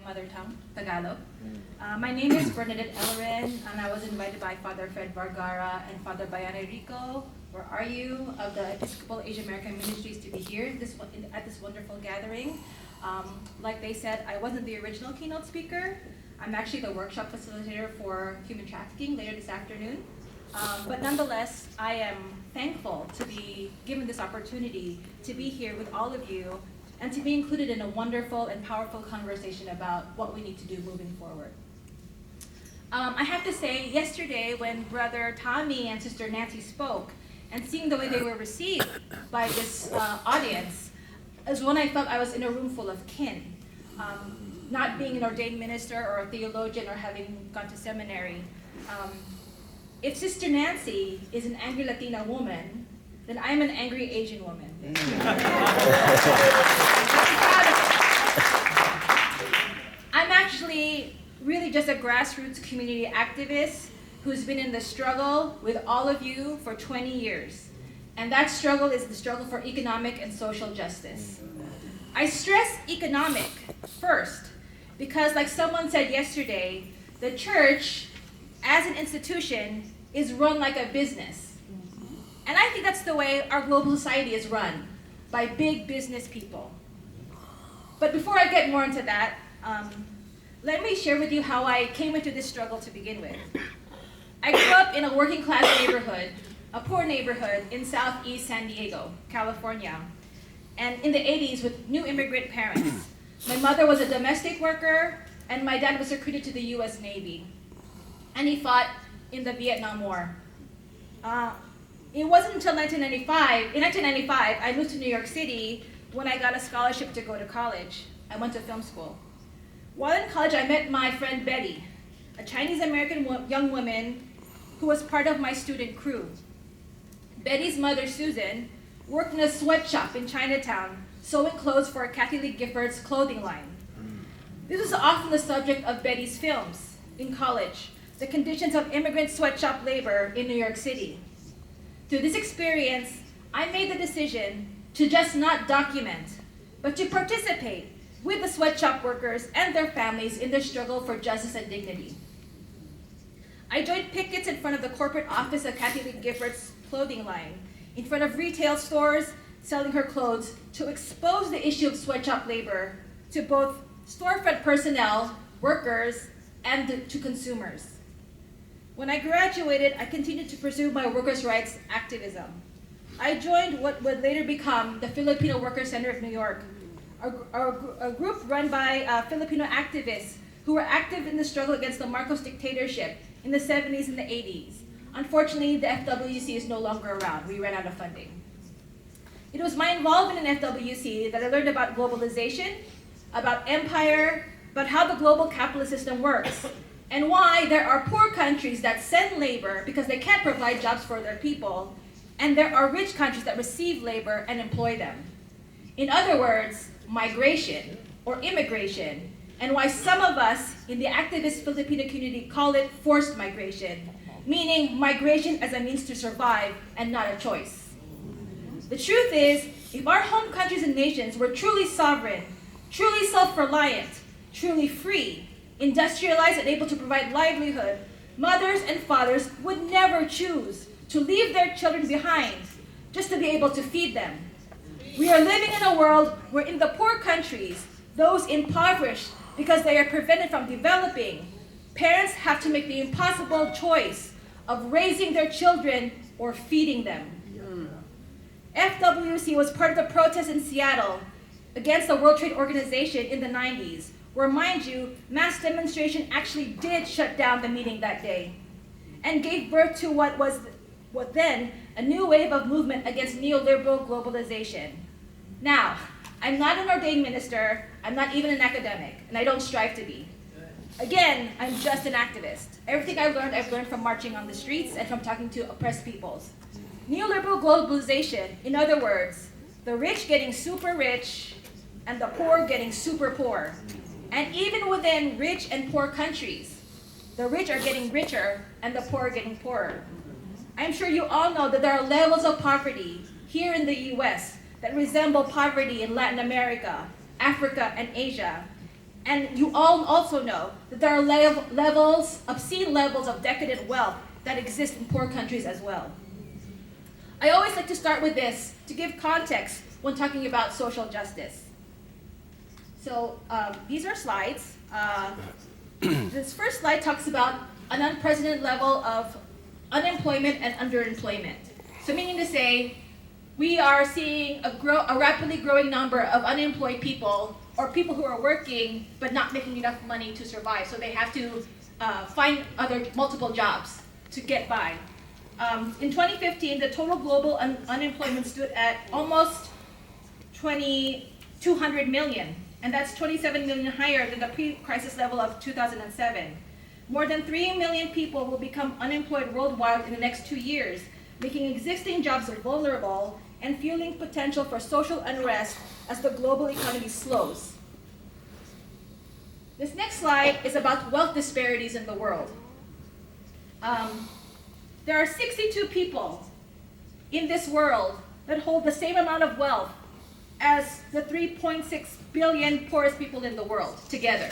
mother tongue, Tagalog. My name is Bernadette, and I was invited by Father Fred Vergara and Father Bayani Rico, where are you, of the Episcopal Asian American Ministries to be here at this wonderful gathering. Like they said, I wasn't the original keynote speaker. I'm actually the workshop facilitator for human trafficking later this afternoon. But nonetheless, I am thankful to be given this opportunity to be here with all of you and to be included in a wonderful and powerful conversation about what we need to do moving forward. I have to say, yesterday when Brother Tommy and Sister Nancy spoke, and seeing the way they were received by this audience, is when I felt I was in a room full of kin. Not being an ordained minister or a theologian or having gone to seminary. If Sister Nancy is an angry Latina woman, then I'm an angry Asian woman. I'm actually really just a grassroots community activist who's been in the struggle with all of you for 20 years. And that struggle is the struggle for economic and social justice. I stress economic first because, like someone said yesterday, the church as an institution is run like a business. And I think that's the way our global society is run, by big business people. But before I get more into that, let me share with you how I came into this struggle to begin with. I grew up in a working class neighborhood, a poor neighborhood in Southeast San Diego, California, and in the 80s with new immigrant parents. My mother was a domestic worker, and my dad was recruited to the US Navy. And he fought in the Vietnam War. It wasn't until 1995, I moved to New York City when I got a scholarship to go to college. I went to film school. While in college, I met my friend Betty, a Chinese-American young woman who was part of my student crew. Betty's mother, Susan, worked in a sweatshop in Chinatown, sewing clothes for Kathy Lee Gifford's clothing line. This was often the subject of Betty's films in college, the conditions of immigrant sweatshop labor in New York City. Through this experience, I made the decision to just not document, but to participate with the sweatshop workers and their families in their struggle for justice and dignity. I joined pickets in front of the corporate office of Kathy Lee Gifford's clothing line, in front of retail stores selling her clothes, to expose the issue of sweatshop labor to both storefront personnel, workers, and to consumers. When I graduated, I continued to pursue my workers' rights activism. I joined what would later become the Filipino Workers Center of New York, a group run by Filipino activists who were active in the struggle against the Marcos dictatorship in the 70s and the 80s. Unfortunately, the FWC is no longer around. We ran out of funding. It was my involvement in FWC that I learned about globalization, about empire, about how the global capitalist system works, and why there are poor countries that send labor because they can't provide jobs for their people, and there are rich countries that receive labor and employ them. In other words, migration or immigration, and why some of us in the activist Filipino community call it forced migration, meaning migration as a means to survive and not a choice. The truth is, if our home countries and nations were truly sovereign, truly self-reliant, truly free, industrialized and able to provide livelihood, mothers and fathers would never choose to leave their children behind just to be able to feed them. We are living in a world where in the poor countries, those impoverished because they are prevented from developing, parents have to make the impossible choice of raising their children or feeding them. FWC was part of the protest in Seattle against the World Trade Organization in the 90s, where, mind you, mass demonstration actually did shut down the meeting that day and gave birth to what then a new wave of movement against neoliberal globalization. Now, I'm not an ordained minister, I'm not even an academic, and I don't strive to be. Again, I'm just an activist. Everything I've learned from marching on the streets and from talking to oppressed peoples. Neoliberal globalization, in other words, the rich getting super rich and the poor getting super poor. And even within rich and poor countries, the rich are getting richer and the poor are getting poorer. I'm sure you all know that there are levels of poverty here in the US that resemble poverty in Latin America, Africa, and Asia. And you all also know that there are obscene levels of decadent wealth that exist in poor countries as well. I always like to start with this to give context when talking about social justice. So these are slides. This first slide talks about an unprecedented level of unemployment and underemployment. So meaning to say, we are seeing a rapidly growing number of unemployed people, or people who are working but not making enough money to survive. So they have to find multiple jobs to get by. In 2015, the total global unemployment stood at almost 200 million, and that's 27 million higher than the pre-crisis level of 2007. More than 3 million people will become unemployed worldwide in the next 2 years, making existing jobs vulnerable and fueling potential for social unrest as the global economy slows. This next slide is about wealth disparities in the world. There are 62 people in this world that hold the same amount of wealth as the 3.6 billion poorest people in the world together.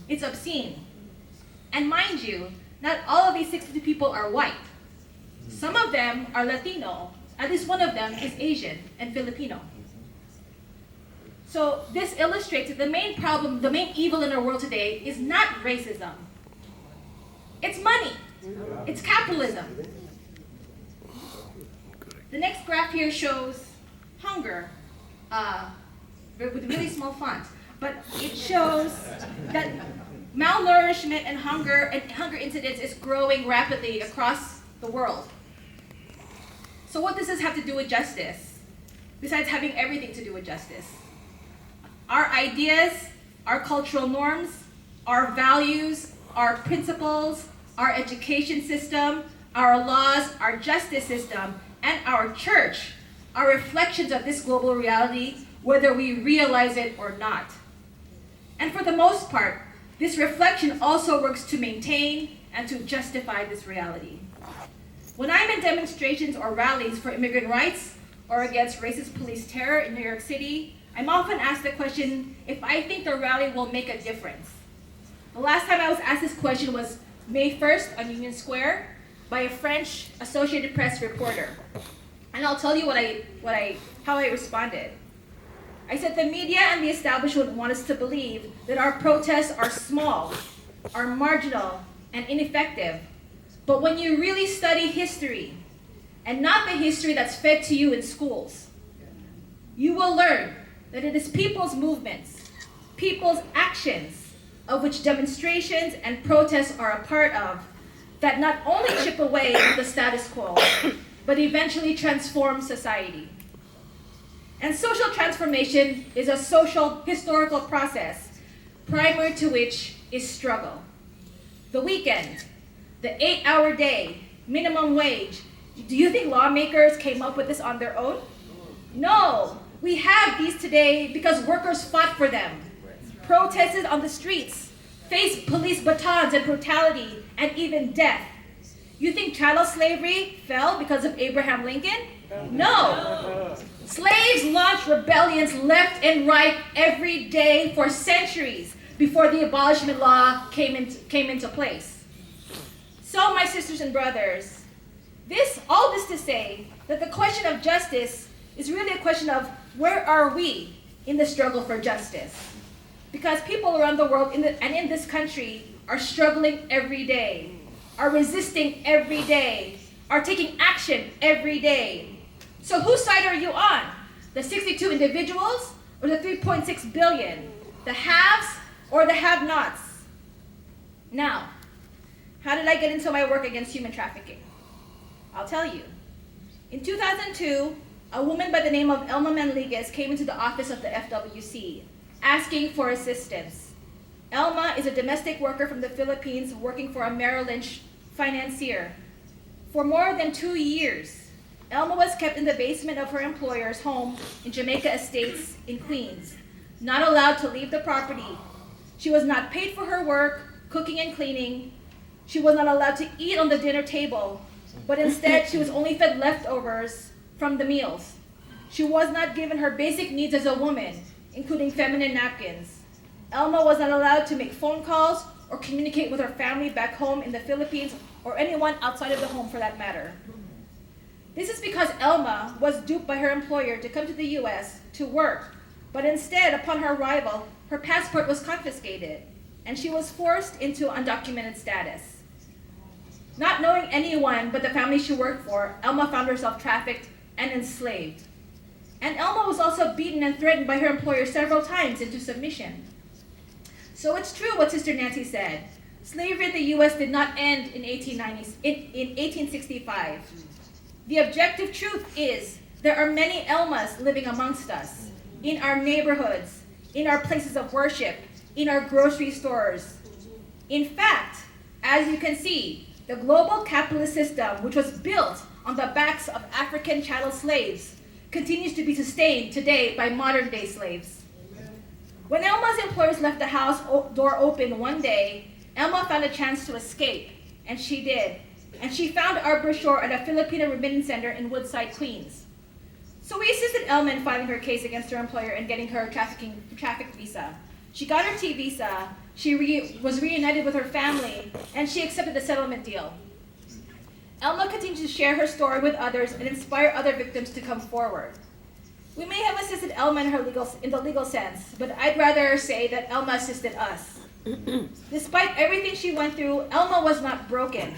It's obscene. And mind you, not all of these 62 people are white. Some of them are Latino. At least one of them is Asian and Filipino. So this illustrates that the main problem, the main evil in our world today is not racism. It's money. It's capitalism. The next graph here shows hunger with really small font. But it shows that malnourishment and hunger incidence is growing rapidly across the world. So what does this have to do with justice? Besides having everything to do with justice. Our ideas, our cultural norms, our values, our principles, our education system, our laws, our justice system, and our church are reflections of this global reality, whether we realize it or not. And for the most part, this reflection also works to maintain and to justify this reality. When I'm in demonstrations or rallies for immigrant rights or against racist police terror in New York City, I'm often asked the question if I think the rally will make a difference. The last time I was asked this question was May 1st on Union Square by a French Associated Press reporter. And I'll tell you how I responded. I said the media and the establishment want us to believe that our protests are small, are marginal, and ineffective. But when you really study history, and not the history that's fed to you in schools, you will learn that it is people's movements, people's actions, of which demonstrations and protests are a part of, that not only chip away at the status quo, but eventually transform society. And social transformation is a social historical process, primary to which is struggle. The weekend, the 8-hour day, minimum wage. Do you think lawmakers came up with this on their own? No, we have these today because workers fought for them, protested on the streets, faced police batons and brutality, and even death. You think chattel slavery fell because of Abraham Lincoln? No. Slaves launched rebellions left and right every day for centuries before the abolishment law came into place. So, my sisters and brothers, all this to say that the question of justice is really a question of where are we in the struggle for justice? Because people around the world and in this country are struggling every day, are resisting every day, are taking action every day. So whose side are you on? The 62 individuals or the 3.6 billion? The haves or the have-nots? Now, how did I get into my work against human trafficking? I'll tell you. In 2002, a woman by the name of Elma Manliguez came into the office of the FWC asking for assistance. Elma is a domestic worker from the Philippines working for a Merrill Lynch financier. For more than 2 years, Elma was kept in the basement of her employer's home in Jamaica Estates in Queens, not allowed to leave the property. She was not paid for her work, cooking and cleaning. She was not allowed to eat on the dinner table, but instead she was only fed leftovers from the meals. She was not given her basic needs as a woman, including feminine napkins. Elma was not allowed to make phone calls or communicate with her family back home in the Philippines or anyone outside of the home for that matter. This is because Elma was duped by her employer to come to the US to work, but instead, upon her arrival, her passport was confiscated, and she was forced into undocumented status. Not knowing anyone but the family she worked for, Elma found herself trafficked and enslaved. And Elma was also beaten and threatened by her employer several times into submission. So it's true what Sister Nancy said. Slavery in the US did not end in 1865. The objective truth is there are many Elmas living amongst us, in our neighborhoods, in our places of worship, in our grocery stores. In fact, as you can see, the global capitalist system, which was built on the backs of African chattel slaves, continues to be sustained today by modern-day slaves. When Elma's employers left the house door open one day, Elma found a chance to escape, and she did. And she found our brochure at a Filipino remittance center in Woodside, Queens. So we assisted Elma in filing her case against her employer and getting her traffic visa. She got her T visa, she was reunited with her family, and she accepted the settlement deal. Elma continued to share her story with others and inspire other victims to come forward. We may have assisted Elma in the legal sense, but I'd rather say that Elma assisted us. Despite everything she went through, Elma was not broken.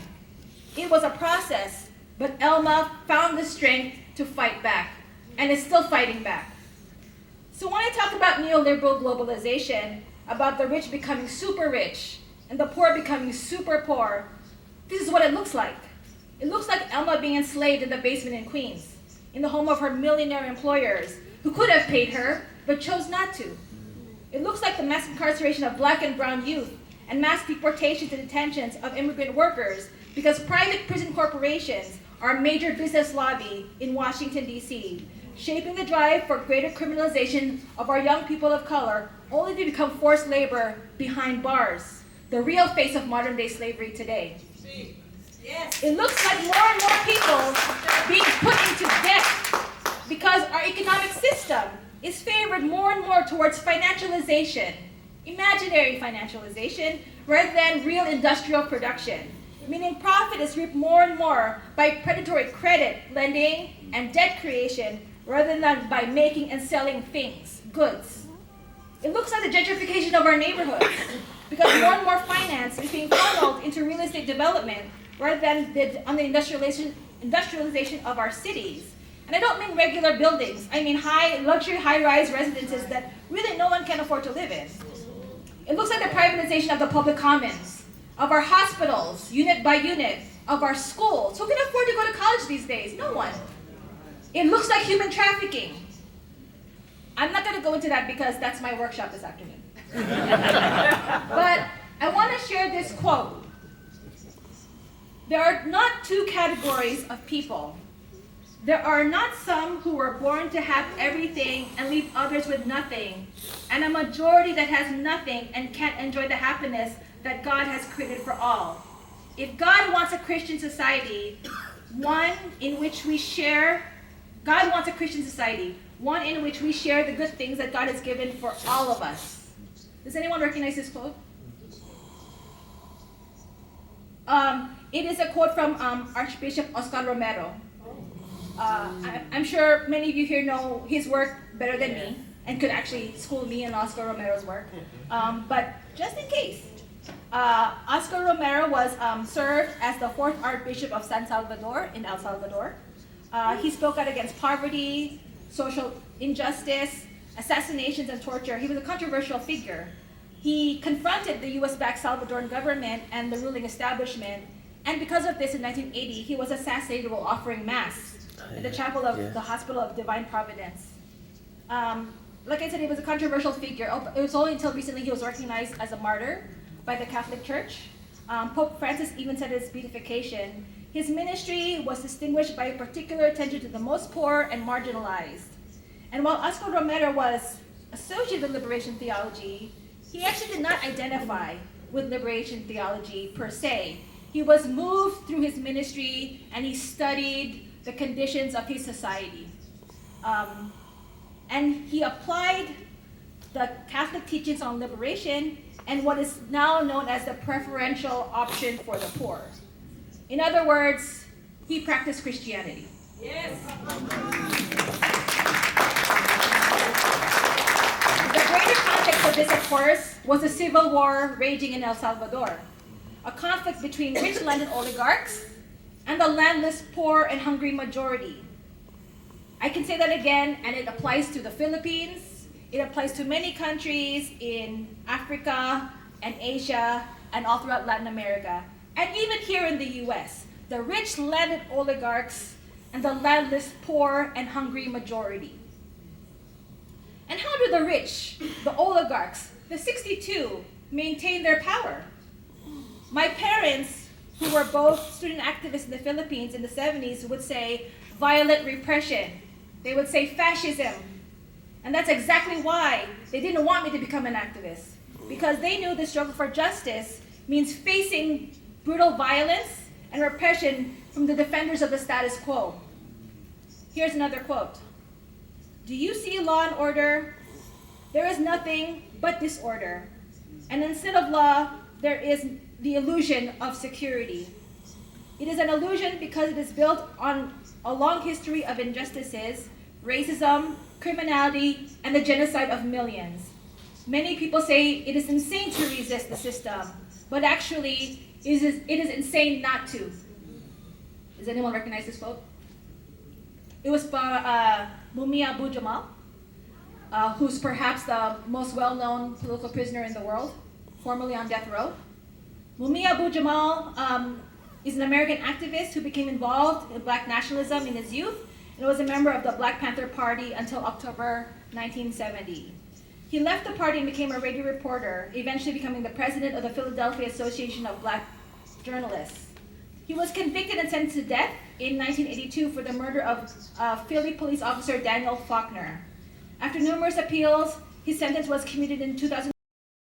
It was a process, but Elma found the strength to fight back, and is still fighting back. So when I talk about neoliberal globalization, about the rich becoming super rich, and the poor becoming super poor, this is what it looks like. It looks like Elma being enslaved in the basement in Queens, in the home of her millionaire employers, who could have paid her, but chose not to. It looks like the mass incarceration of black and brown youth, and mass deportations and detentions of immigrant workers, because private prison corporations are a major business lobby in Washington, D.C., shaping the drive for greater criminalization of our young people of color, only to become forced labor behind bars, the real face of modern-day slavery today. Yes. It looks like more and more people being put into debt because our economic system is favored more and more towards financialization, imaginary financialization, rather than real industrial production. Meaning profit is reaped more and more by predatory credit lending and debt creation rather than by making and selling things, goods. It looks like the gentrification of our neighborhoods because more and more finance is being funneled into real estate development rather than on the industrialization of our cities. And I don't mean regular buildings. I mean luxury high-rise residences that really no one can afford to live in. It looks like the privatization of the public commons, of our hospitals, unit by unit, of our schools. Who can afford to go to college these days? No one. It looks like human trafficking. I'm not going to go into that because that's my workshop this afternoon. But I want to share this quote. There are not two categories of people. There are not some who were born to have everything and leave others with nothing, and a majority that has nothing and can't enjoy the happiness that God has created for all. If God wants a Christian society, one in which we share the good things that God has given for all of us. Does anyone recognize this quote? It is a quote from Archbishop Oscar Romero. I'm sure many of you here know his work better than me and could actually school me in Oscar Romero's work. But just in case, Oscar Romero was served as the 4th Archbishop of San Salvador in El Salvador. He spoke out against poverty, social injustice, assassinations, and torture. He was a controversial figure. He confronted the US-backed Salvadoran government and the ruling establishment, and because of this, in 1980, he was assassinated while offering Mass at the chapel of the Hospital of Divine Providence. Like I said, he was a controversial figure. It was only until recently he was recognized as a martyr by the Catholic Church. Pope Francis even said his beatification. His ministry was distinguished by a particular attention to the most poor and marginalized. And while Oscar Romero was associated with liberation theology, he actually did not identify with liberation theology per se. He was moved through his ministry and he studied the conditions of his society. And he applied the Catholic teachings on liberation, and what is now known as the preferential option for the poor. In other words, he practiced Christianity. Yes. The greater context of this, of course, was the civil war raging in El Salvador, a conflict between rich landed oligarchs and the landless, poor, and hungry majority. I can say that again, and it applies to the Philippines, it applies to many countries in Africa and Asia and all throughout Latin America, and even here in the US, the rich landed oligarchs and the landless, poor, and hungry majority. And how do the rich, the oligarchs, the 62, maintain their power? My parents, who were both student activists in the Philippines in the 70s, would say violent repression. They would say fascism. And that's exactly why they didn't want me to become an activist, because they knew the struggle for justice means facing brutal violence and repression from the defenders of the status quo. Here's another quote. Do you see law and order? There is nothing but disorder. And instead of law, there is the illusion of security. It is an illusion because it is built on a long history of injustices, racism, criminality, and the genocide of millions. Many people say it is insane to resist the system, but actually, it is insane not to. Does anyone recognize this quote? It was by Mumia Abu-Jamal, who's perhaps the most well-known political prisoner in the world, formerly on death row. Mumia Abu-Jamal is an American activist who became involved in black nationalism in his youth and was a member of the Black Panther Party until October 1970. He left the party and became a radio reporter, eventually becoming the president of the Philadelphia Association of Black Journalists. He was convicted and sentenced to death in 1982 for the murder of Philly police officer Daniel Faulkner. After numerous appeals, his sentence was commuted in 2000.